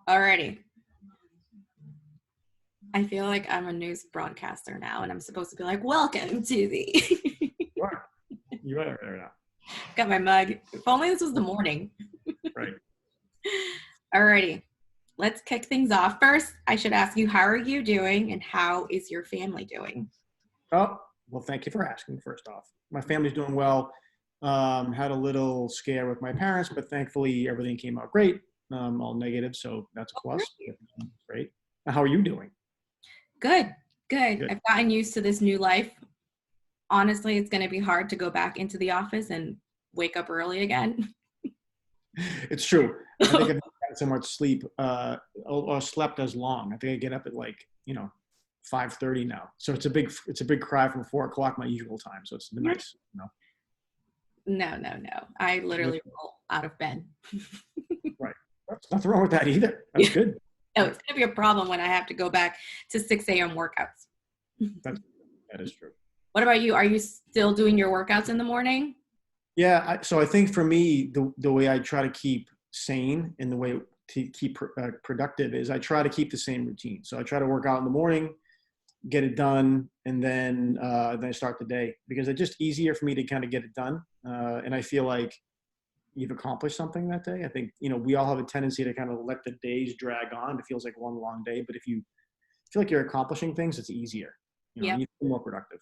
Alrighty. I feel like I'm a news broadcaster now, and I'm supposed to be like, welcome to the... You are. You are there now. Got my mug. If only this was the morning. Right. Alrighty. Let's kick things off. First, I should ask you, how are you doing, and how is your family doing? Oh, well, thank you for asking, first off. My family's doing well. Had a little scare with my parents, but thankfully everything came out great. All negative, so that's a plus. Great. How are you doing? Good. I've gotten used to this new life. Honestly, it's going to be hard to go back into the office and wake up early again. It's true. I think I've had so much sleep or slept as long. I think I get up at 5:30 now. So it's a big cry from 4 o'clock, my usual time. So it's been nice. No. I literally roll out of bed. Right. There's nothing wrong with that either. That's good. No, it's going to be a problem when I have to go back to 6 a.m. workouts. That is true. What about you? Are you still doing your workouts in the morning? Yeah. So I think for me, the way I try to keep sane and the way to keep productive is I try to keep the same routine. So I try to work out in the morning, get it done, and then I start the day, because it's just easier for me to kind of get it done. And I feel like you've accomplished something that day. I think, we all have a tendency to kind of let the days drag on. It feels like one long day, but if you feel like you're accomplishing things, it's easier. You feel more productive.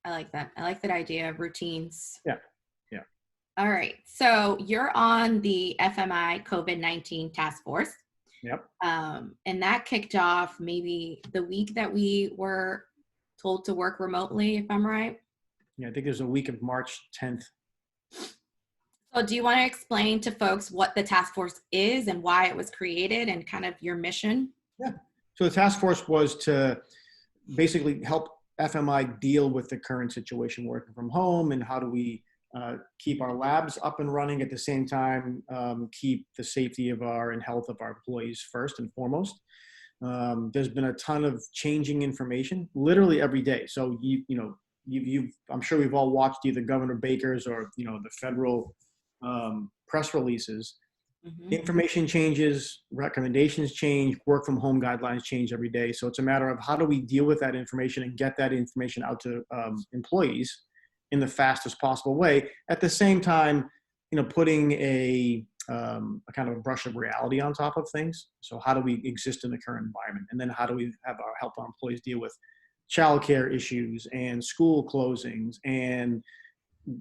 I like that. I like that idea of routines. Yeah. All right. So you're on the FMI COVID-19 task force. Yep. And that kicked off maybe the week that we were told to work remotely, if I'm right. Yeah, I think there's a week of March 10th. So do you want to explain to folks what the task force is and why it was created and kind of your mission? Yeah. So the task force was to basically help FMI deal with the current situation, working from home, and how do we keep our labs up and running at the same time, keep the safety of and health of our employees first and foremost. There's been a ton of changing information literally every day. So I'm sure we've all watched either Governor Baker's or the federal press releases. Mm-hmm. Information changes, recommendations change, work from home guidelines change every day. So it's a matter of how do we deal with that information and get that information out to employees in the fastest possible way. At the same time, putting a kind of a brush of reality on top of things. So how do we exist in the current environment? And then how do we help our employees deal with childcare issues and school closings and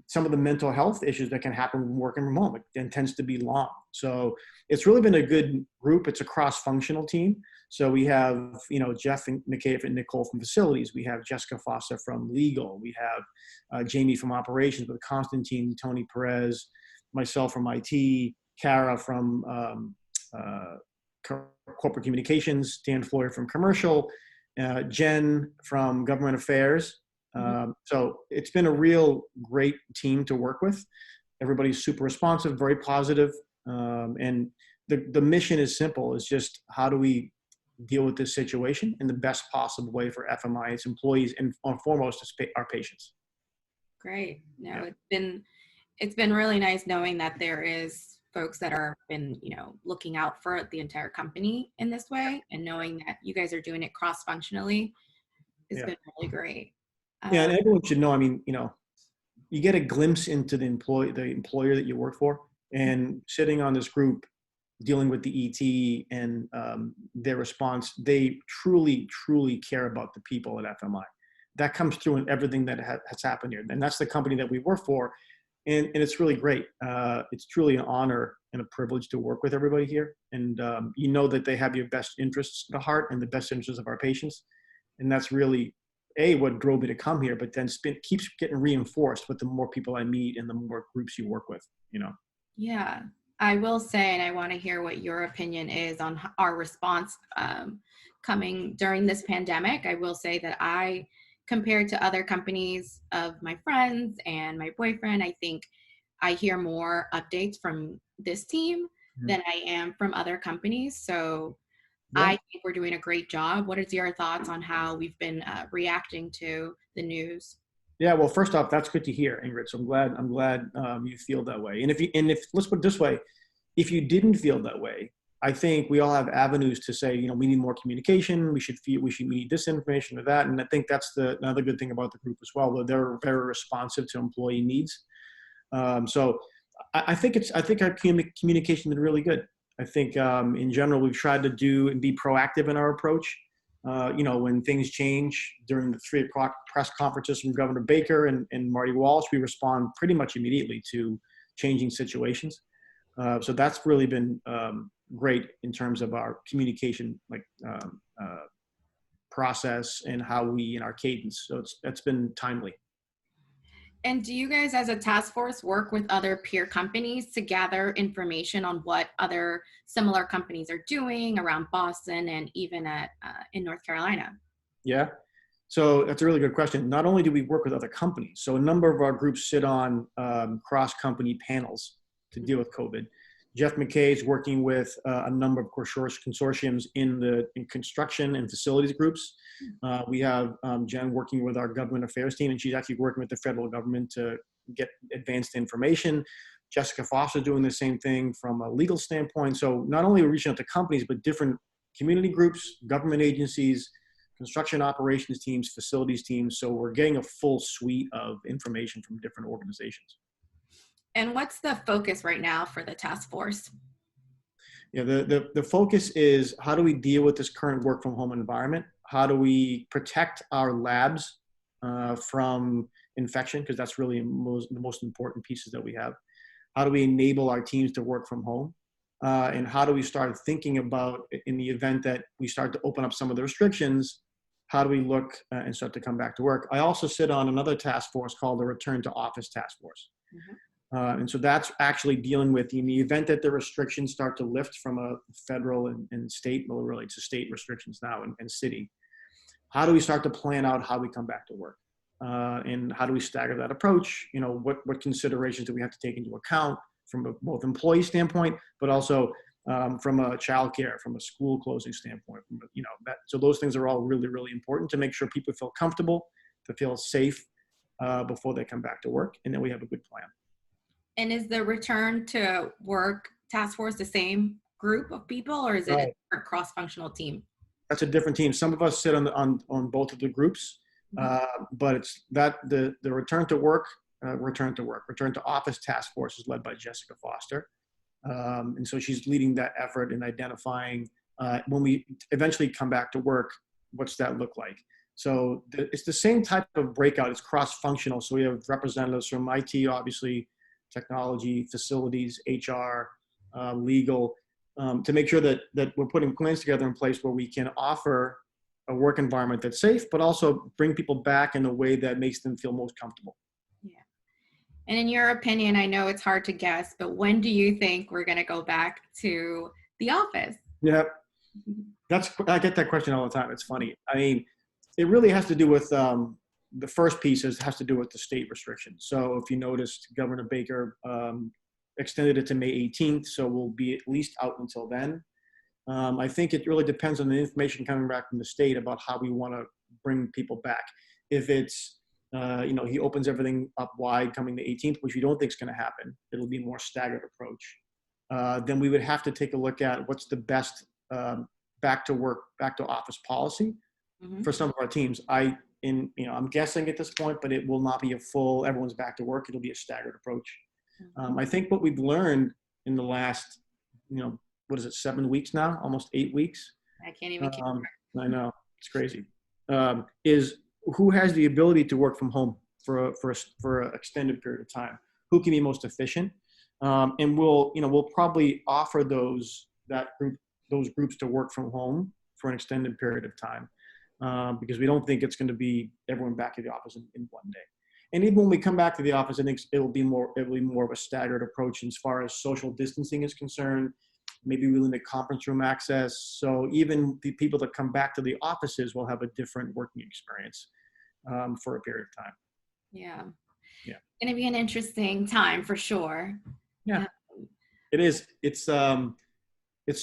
some of the mental health issues that can happen when working from home. It tends to be long. So it's really been a good group. It's a cross-functional team. So we have, Jeff and Nicole from facilities. We have Jessica Fossa from legal. We have Jamie from operations, with Constantine, Tony Perez, myself from IT, Kara from corporate communications, Dan Floyer from commercial, Jen from government affairs. So it's been a real great team to work with. Everybody's super responsive, very positive. And the mission is simple. It's just how do we deal with this situation in the best possible way for FMI, its employees, and foremost, our patients. Great. No, yeah. It's been really nice knowing that there is folks that are been, looking out for the entire company in this way, and knowing that you guys are doing it cross-functionally has been really great. Yeah, and everyone should know, you get a glimpse into the employer that you work for, and sitting on this group, dealing with the ET and their response, they truly, truly care about the people at FMI. That comes through in everything that has happened here. And that's the company that we work for. And it's really great. It's truly an honor and a privilege to work with everybody here. And that they have your best interests at heart and the best interests of our patients. And that's really, what drove me to come here, but then keeps getting reinforced with the more people I meet and the more groups you work with, Yeah, I will say, and I want to hear what your opinion is on our response coming during this pandemic. I will say that compared to other companies of my friends and my boyfriend, I think I hear more updates from this team than I am from other companies. So I think we're doing a great job. What is your thoughts on how we've been reacting to the news? Yeah, well, first off, that's good to hear, Ingrid. So I'm glad you feel that way. And if let's put it this way, if you didn't feel that way, I think we all have avenues to say, we need more communication. We need this information or that. And I think that's another good thing about the group as well, that they're very responsive to employee needs. So I think our communication has been really good. I think in general, we've tried to do and be proactive in our approach. When things change during the 3 o'clock press conferences from Governor Baker and Marty Walsh, we respond pretty much immediately to changing situations. So that's really been great in terms of our communication, process and how we in our cadence. So that's been timely. And do you guys as a task force work with other peer companies to gather information on what other similar companies are doing around Boston and even in North Carolina? Yeah. So that's a really good question. Not only do we work with other companies, so a number of our groups sit on cross-company panels to deal with COVID. Jeff McKay is working with a number of consortiums in construction and facilities groups. We have Jen working with our government affairs team, and she's actually working with the federal government to get advanced information. Jessica Foster doing the same thing from a legal standpoint. So not only are we reaching out to companies, but different community groups, government agencies, construction operations teams, facilities teams. So we're getting a full suite of information from different organizations. And what's the focus right now for the task force? Yeah, the focus is how do we deal with this current work from home environment? How do we protect our labs from infection? Because that's really the most important pieces that we have. How do we enable our teams to work from home? And how do we start thinking about, in the event that we start to open up some of the restrictions, how do we look and start to come back to work? I also sit on another task force called the Return to Office Task Force. Mm-hmm. And so that's actually dealing with, in the event that the restrictions start to lift from a federal and state, well, really it's a state restrictions now and city. How do we start to plan out how we come back to work? And how do we stagger that approach? What considerations do we have to take into account from both employee standpoint, but also from a childcare, from a school closing standpoint? So those things are all really, really important to make sure people feel comfortable, to feel safe before they come back to work, and then we have a good plan. And is the Return to Work task force the same group of people, or is it a different cross-functional team? That's a different team. Some of us sit on both of the groups, but it's that the Return to Office task force is led by Jessica Foster, and so she's leading that effort in identifying when we eventually come back to work, what's that look like? So it's the same type of breakout. It's cross-functional. So we have representatives from IT, obviously, technology, facilities, HR, legal, to make sure that we're putting plans together in place where we can offer a work environment that's safe, but also bring people back in a way that makes them feel most comfortable. Yeah. And in your opinion, I know it's hard to guess, but when do you think we're going to go back to the office? Yeah, I get that question all the time. It's funny. I mean, it really has to do with the first piece has to do with the state restrictions. So if you noticed, Governor Baker extended it to May 18th, so we'll be at least out until then. I think it really depends on the information coming back from the state about how we want to bring people back. If it's, he opens everything up wide coming the 18th, which we don't think is going to happen, it'll be a more staggered approach. Then we would have to take a look at what's the best back to office policy for some of our teams. I'm guessing at this point, but it will not be a full, everyone's back to work. It'll be a staggered approach. I think what we've learned in the last, 7 weeks now, almost 8 weeks. I can't even keep track. I know, it's crazy. Is who has the ability to work from home for an extended period of time? Who can be most efficient? And we'll probably offer those groups to work from home for an extended period of time. Because we don't think it's going to be everyone back to the office in one day. And even when we come back to the office, I think it'll be more of a staggered approach as far as social distancing is concerned. Maybe we limit conference room access. So even the people that come back to the offices will have a different working experience for a period of time. Yeah. Yeah. It's going to be an interesting time for sure. Yeah. It is. It's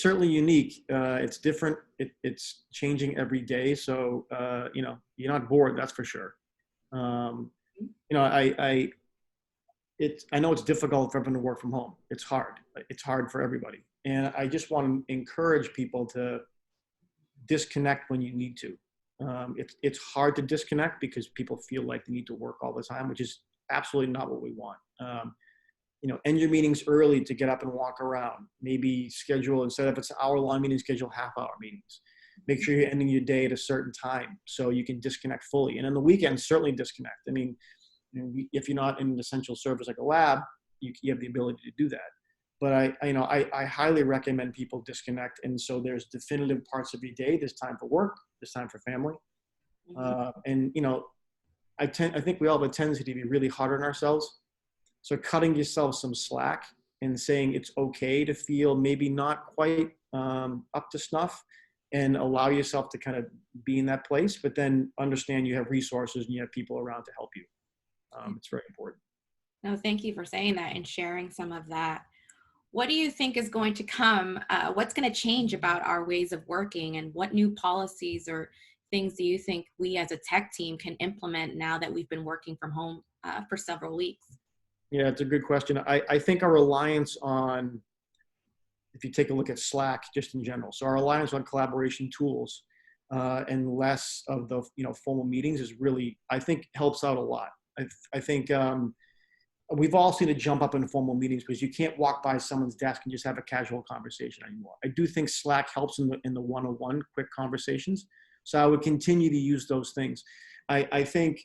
certainly unique. It's different. It's changing every day. So, you're not bored, that's for sure. I know it's difficult for everyone to work from home. It's hard. It's hard for everybody. And I just want to encourage people to disconnect when you need to. It's hard to disconnect because people feel like they need to work all the time, which is absolutely not what we want. End your meetings early to get up and walk around. Maybe schedule, instead of it's an hour-long meeting, schedule half-hour meetings. Make sure you're ending your day at a certain time so you can disconnect fully. And on the weekends, certainly disconnect. I mean, if you're not in an essential service like a lab, you have the ability to do that. But I highly recommend people disconnect. And so there's definitive parts of your day. There's time for work. There's time for family. Mhm. And I think we all have a tendency to be really hard on ourselves. So cutting yourself some slack and saying it's okay to feel maybe not quite up to snuff, and allow yourself to kind of be in that place, but then understand you have resources and you have people around to help you. It's very important. No, thank you for saying that and sharing some of that. What do you think is going to come? What's going to change about our ways of working, and what new policies or things do you think we as a tech team can implement now that we've been working from home for several weeks? Yeah, it's a good question. I think our reliance on, if you take a look at Slack just in general, so our reliance on collaboration tools and less of the formal meetings is really, I think, helps out a lot. I think we've all seen a jump up in formal meetings because you can't walk by someone's desk and just have a casual conversation anymore. I do think Slack helps in the one-on-one quick conversations. So I would continue to use those things. I think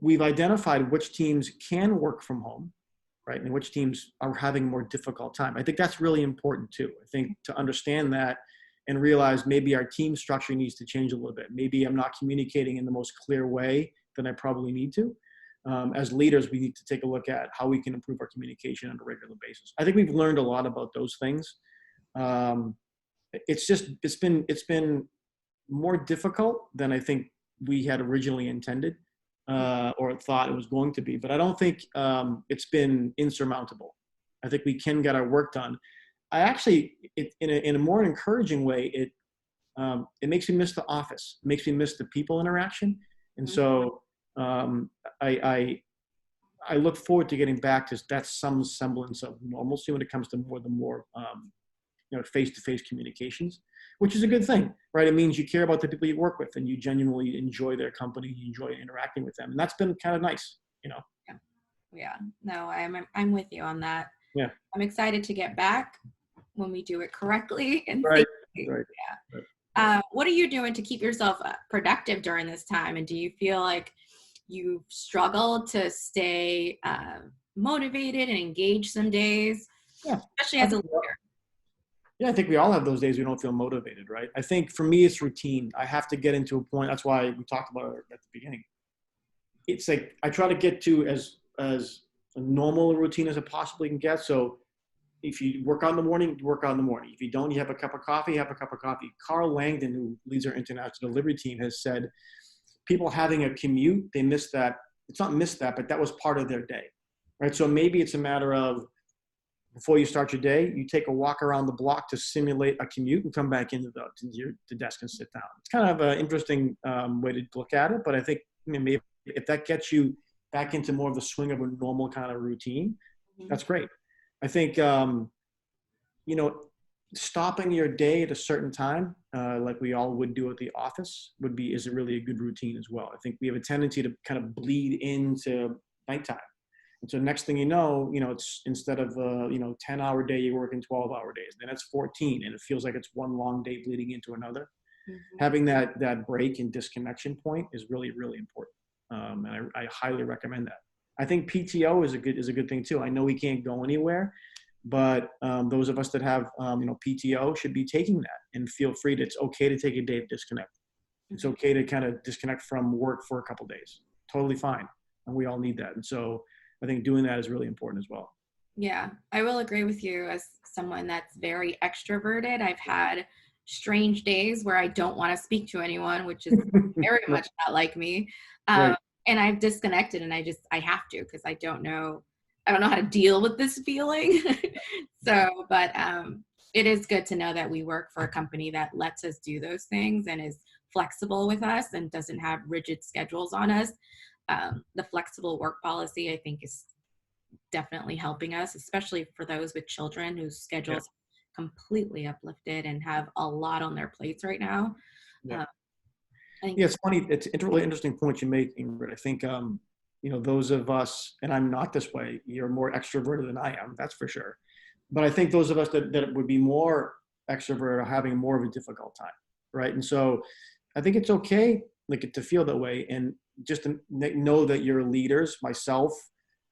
we've identified which teams can work from home, right? And which teams are having a more difficult time. I think that's really important too. I think to understand that and realize maybe our team structure needs to change a little bit. Maybe I'm not communicating in the most clear way that I probably need to. As leaders, we need to take a look at how we can improve our communication on a regular basis. I think we've learned a lot about those things. It's been more difficult than I think we had originally intended or thought it was going to be. But I don't think it's been insurmountable. I think we can get our work done. I actually, in a more encouraging way, it makes me miss the office. It makes me miss the people interaction. And Mhm. so I look forward to getting back to that some semblance of normalcy when it comes to the more face-to-face communications, which is a good thing, right? It means you care about the people you work with and you genuinely enjoy their company, you enjoy interacting with them, and that's been kind of nice. Yeah. Yeah. No, I'm with you on that. Yeah. I'm excited to get back when we do it correctly and Right. safely. Right. Yeah. Right. Right. What are you doing to keep yourself productive during this time? And do you feel like you struggle to stay motivated and engaged some days, Yeah. especially I as a think, leader? yeah, I think we all have those days we don't feel motivated, right? I think for me, it's routine. I have to get into a point. That's why we talked about it at the beginning. It's like I try to get to as a normal a routine as I possibly can get. So if you work out in the morning, you work out in the morning. If you don't, you have a cup of coffee, have a cup of coffee. Carl Langdon, who leads our international delivery team, has said people having a commute, they miss that. It's not miss that, but that was part of their day, right? So maybe it's a matter of before you start your day, you take a walk around the block to simulate a commute and come back into the desk and sit down. It's kind of an interesting way to look at it, but I think maybe if that gets you back into more of the swing of a normal kind of routine, Mhm. that's great. I think you know, stopping your day at a certain time, like we all would do at the office, is a really a good routine as well. I think we have a tendency to kind of bleed into nighttime. And so next thing it's instead of 10-hour day, you're working 12-hour days. Then it's 14, and it feels like it's one long day bleeding into another. Mhm. Having that break and disconnection point is really, really important. And I highly recommend that. I think PTO is a good thing too. I know we can't go anywhere, but those of us that have PTO should be taking that and feel free to. It's okay to take a day to disconnect. It's Mhm. okay to kind of disconnect from work for a couple days. Totally fine, and we all need that. And so I think doing that is really important as well. Yeah, I will agree with you as someone that's very extroverted. I've had strange days where I don't want to speak to anyone, which is very Right, much not like me. Um, right. and I've disconnected, and I have to because I don't know how to deal with this feeling. So, but it is good to know that we work for a company that lets us do those things and is flexible with us and doesn't have rigid schedules on us. The flexible work policy, I think, is definitely helping us, especially for those with children whose Yeah, schedules completely uplifted and have a lot on their plates right now. Yeah. Uh, I think, Yeah, it's funny. It's a really interesting point you make, Ingrid. I think, those of us, and I'm not this way, you're more extroverted than I am, that's for sure. But I think those of us that would be more extroverted are having more of a difficult time, right? And so I think it's okay, like, to feel that way, and just to know that your leaders, myself,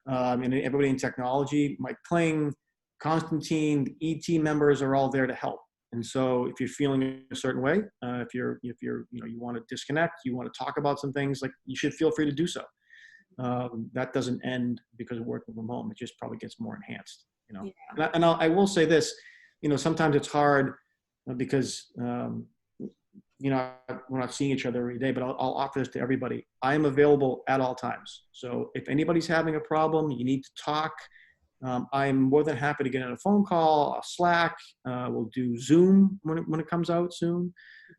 and everybody in technology, Mike Kling, Constantine, the ET members are all there to help. And so if you're feeling a certain way, if you're you want to disconnect, you want to talk about some things, like, you should feel free to do so. That doesn't end because of working from home. It just probably gets more enhanced. yeah, I will say this, sometimes it's hard because we're not seeing each other every day, but I'll offer this to everybody. I am available at all times. So if anybody's having a problem, you need to talk, I'm more than happy to get on a phone call, a Slack. We'll do Zoom when it comes out soon.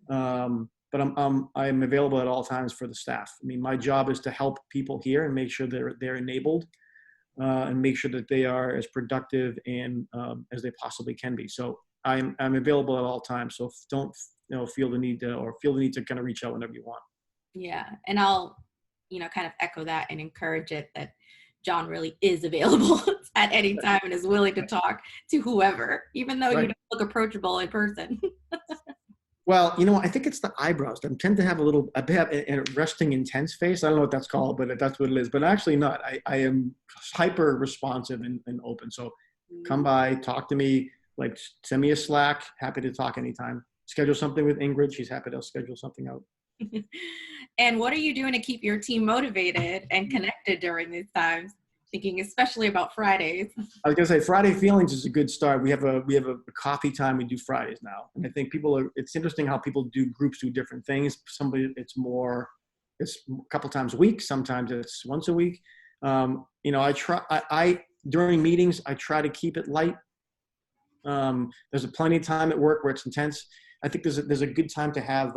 But I'm available at all times for the staff. I mean, my job is to help people here and make sure they're enabled, and make sure that they are as productive and as they possibly can be. So I'm available at all times. So don't feel the need to kind of reach out whenever you want. yeah. And I'll, kind of echo that and encourage it that John really is available at any time and is willing to talk to whoever, even though you Right. don't look approachable in person. Well, I think it's the eyebrows. I tend to have I have a resting intense face. I don't know what that's called, but that's what it is. But actually not. I am hyper responsive and open. So come by, talk to me, like, send me a Slack. Happy to talk anytime. Schedule something with Ingrid. She's happy to schedule something out. And what are you doing to keep your team motivated and connected during these times? Thinking especially about Fridays. I was gonna say Friday Feelings is a good start. We have a coffee time we do Fridays now, and I think it's interesting how groups do different things. Somebody it's a couple times a week. Sometimes it's once a week. I during meetings I try to keep it light. There's plenty of time at work where it's intense. I think there's a good time to have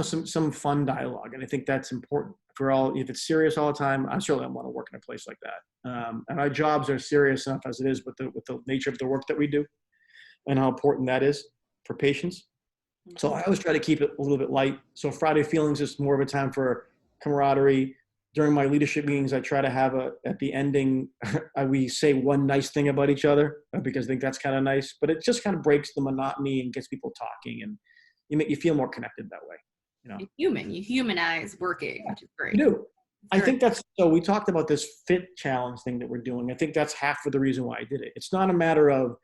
some fun dialogue, and I think that's important for all. If it's serious all the time, I certainly don't want to work in a place like that. And our jobs are serious enough as it is with the nature of the work that we do, and how important that is for patients. So I always try to keep it a little bit light. So Friday Feelings is more of a time for camaraderie. During my leadership meetings, I try to have at the ending, we say one nice thing about each other, because I think that's kind of nice. But it just kind of breaks the monotony and gets people talking, and you feel more connected that way. You humanize working, which is great. You do. I think so we talked about this fit challenge thing that we're doing. I think that's half of the reason why I did it. It's not a matter of,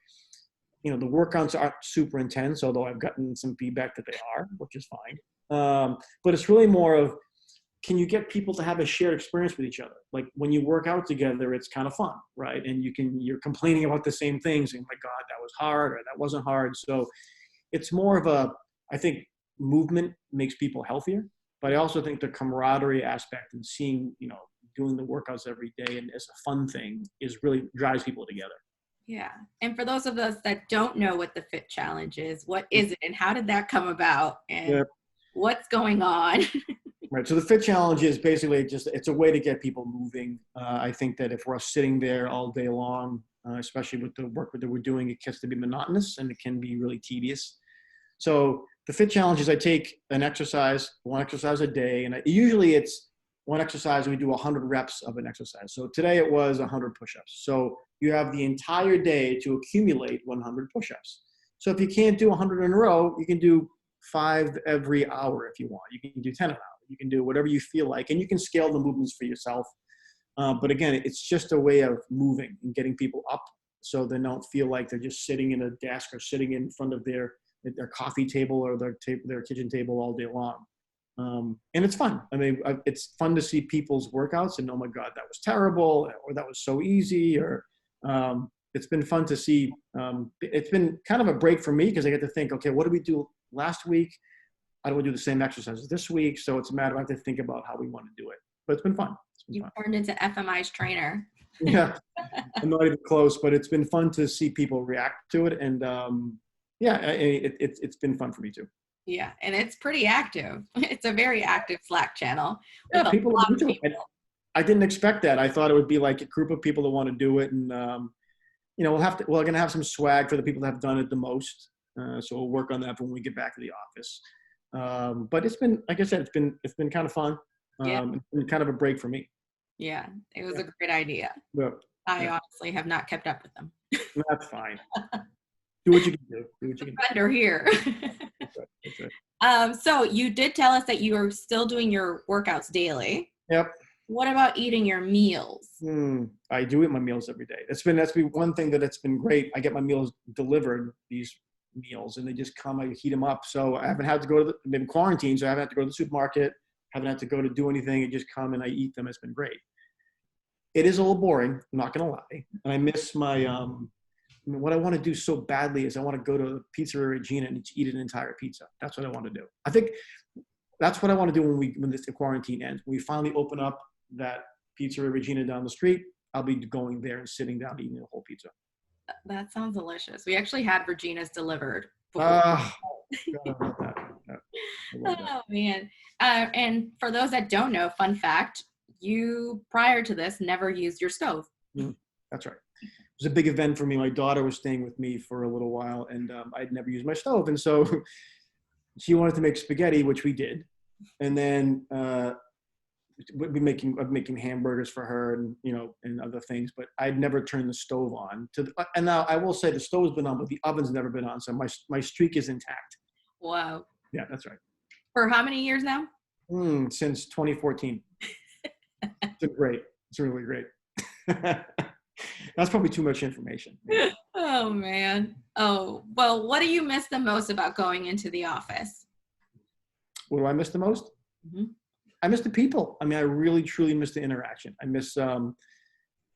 the workouts aren't super intense, although I've gotten some feedback that they are, which is fine. But it's really more of, can you get people to have a shared experience with each other? Like, when you work out together, it's kind of fun, right? And you're complaining about the same things, and, my God, that was hard, or that wasn't hard. So it's more of I think movement makes people healthier, but I also think the camaraderie aspect and seeing, doing the workouts every day and as a fun thing really drives people together. Yeah. And for those of us that don't know what the Fit Challenge is, what is it and how did that come about and Yeah. what's going on? Right. So the Fit Challenge is basically it's a way to get people moving. I think that if we're sitting there all day long, especially with the work that we're doing, it gets to be monotonous and it can be really tedious. So the Fit Challenge is I take one exercise a day, and usually it's one exercise and we do 100 reps of an exercise. So today it was 100 push-ups. So you have the entire day to accumulate 100 push-ups. So if you can't do 100 in a row, you can do 5 every hour if you want. You can do 10 an hour. You can do whatever you feel like, and you can scale the movements for yourself. But again, it's just a way of moving and getting people up so they don't feel like they're just sitting in a desk or sitting in front of their coffee table or their kitchen table all day long. And it's fun. I mean, it's fun to see people's workouts and, oh my God, that was terrible, or that was so easy, or it's been fun to see. It's been kind of a break for me because I get to think, okay, what did we do last week? How do we do the same exercises this week? So it's a matter of I have to think about how we want to do it. But it's been fun. You turned into FMI's trainer. Yeah, I'm not even close, but it's been fun to see people react to it. And it's been fun for me too. Yeah, and it's pretty active. It's a very active Slack channel. Yeah, people are into it. I didn't expect that. I thought it would be like a group of people that want to do it. And we're going to have some swag for the people that have done it the most. So we'll work on that when we get back to the office. But it's been, like I said, it's been kind of fun. Yeah. It's been kind of a break for me. Yeah. It was Yeah. a great idea. Yeah. I Yeah. honestly have not kept up with them. That's fine. Do what you can do. Do what you can do. Vendor here. That's right. That's right. So you did tell us that you are still doing your workouts daily. Yep. What about eating your meals? I do eat my meals every day. That's been one thing that's been great. I get my meals delivered, these meals, and they just come. I heat them up, so I haven't had to go to I've been quarantined, so I haven't had to go to the supermarket. Haven't had to go to do anything. It just come and I eat them. It's been great. It is a little boring. I'm not gonna lie, and I miss my. What I want to do so badly is I want to go to Pizzeria Regina and eat an entire pizza. That's what I want to do. I think that's what I want to do when this quarantine ends. When we finally open up that Pizzeria Regina down the street, I'll be going there and sitting down eating a whole pizza. That sounds delicious. We actually had Regina's delivered. Ah, God, I love that. I love that. Oh man. And for those that don't know, fun fact, you prior to this never used your stove. That's right. It was a big event for me. My daughter was staying with me for a little while, and I'd never used my stove. And so she wanted to make spaghetti, which we did. And then I'd be making hamburgers for her, and other things. But I'd never turned the stove on. And now I will say the stove's been on, but the oven's never been on. So my streak is intact. Wow. Yeah, that's right. For how many years now? Since 2014. It's great. It's really great. That's probably too much information. Oh man. Oh, well, what do you miss the most about going into the office? What do I miss the most? Mm-hmm. I miss the people. I mean, I really, truly miss the interaction. I miss,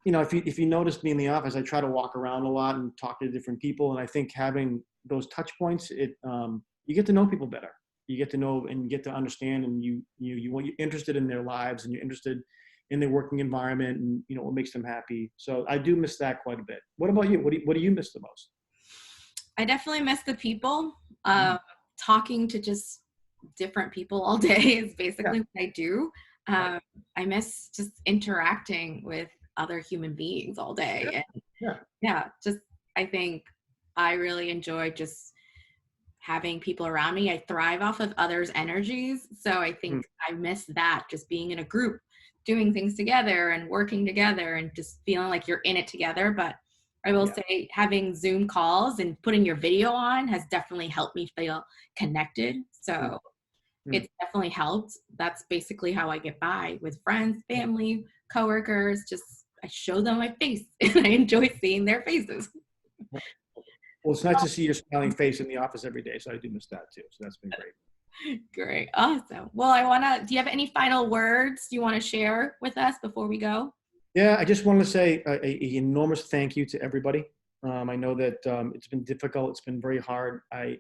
if you notice me in the office, I try to walk around a lot and talk to different people. And I think having those touch points, you get to know people better. You get to know and get to understand, and you're interested in their lives, and you're interested in their working environment, and what makes them happy. So I do miss that quite a bit. What about you? What do you miss the most? I definitely miss the people. Talking to just different people all day is basically what I do. I miss just interacting with other human beings all day. And I think I really enjoy just having people around me. I thrive off of others' energies. So I think I miss that, just being in a group, doing things together and working together and just feeling like you're in it together. But I will say having Zoom calls and putting your video on has definitely helped me feel connected. So it's definitely helped. That's basically how I get by with friends, family, coworkers. Just I show them my face and I enjoy seeing their faces. Well, it's nice to see your smiling face in the office every day. So I do miss that too. So that's been great. Great. Awesome. Well, do you have any final words you want to share with us before we go? Yeah, I just want to say an enormous thank you to everybody. I know that it's been difficult. It's been very hard. I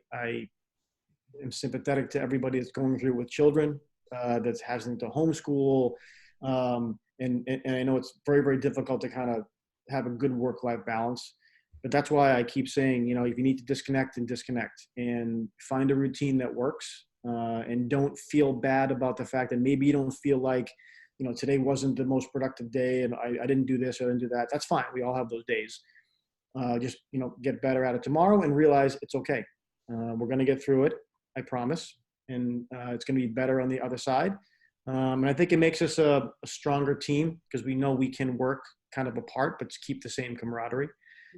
am sympathetic to everybody that's going through with children, that's having to homeschool. And I know it's very, very difficult to kind of have a good work-life balance. But that's why I keep saying, if you need to disconnect and find a routine that works, and don't feel bad about the fact that maybe you don't feel like, today wasn't the most productive day and I didn't do this or I didn't do that. That's fine. We all have those days. Just, get better at it tomorrow and realize it's okay. We're going to get through it. I promise. And it's going to be better on the other side. And I think it makes us a stronger team because we know we can work kind of apart, but keep the same camaraderie.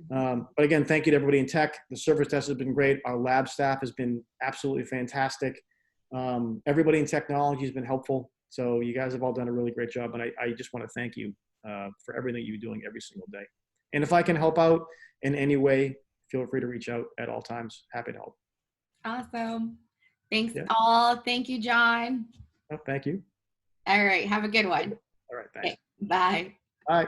But again, thank you to everybody in tech. The service desk has been great. Our lab staff has been absolutely fantastic. Everybody in technology has been helpful. So you guys have all done a really great job. And I just want to thank you for everything you're doing every single day. And if I can help out in any way, feel free to reach out at all times. Happy to help. Awesome. Thanks all. Thank you, John. Oh, thank you. All right. Have a good one. All right. Thanks. Okay, bye. Bye.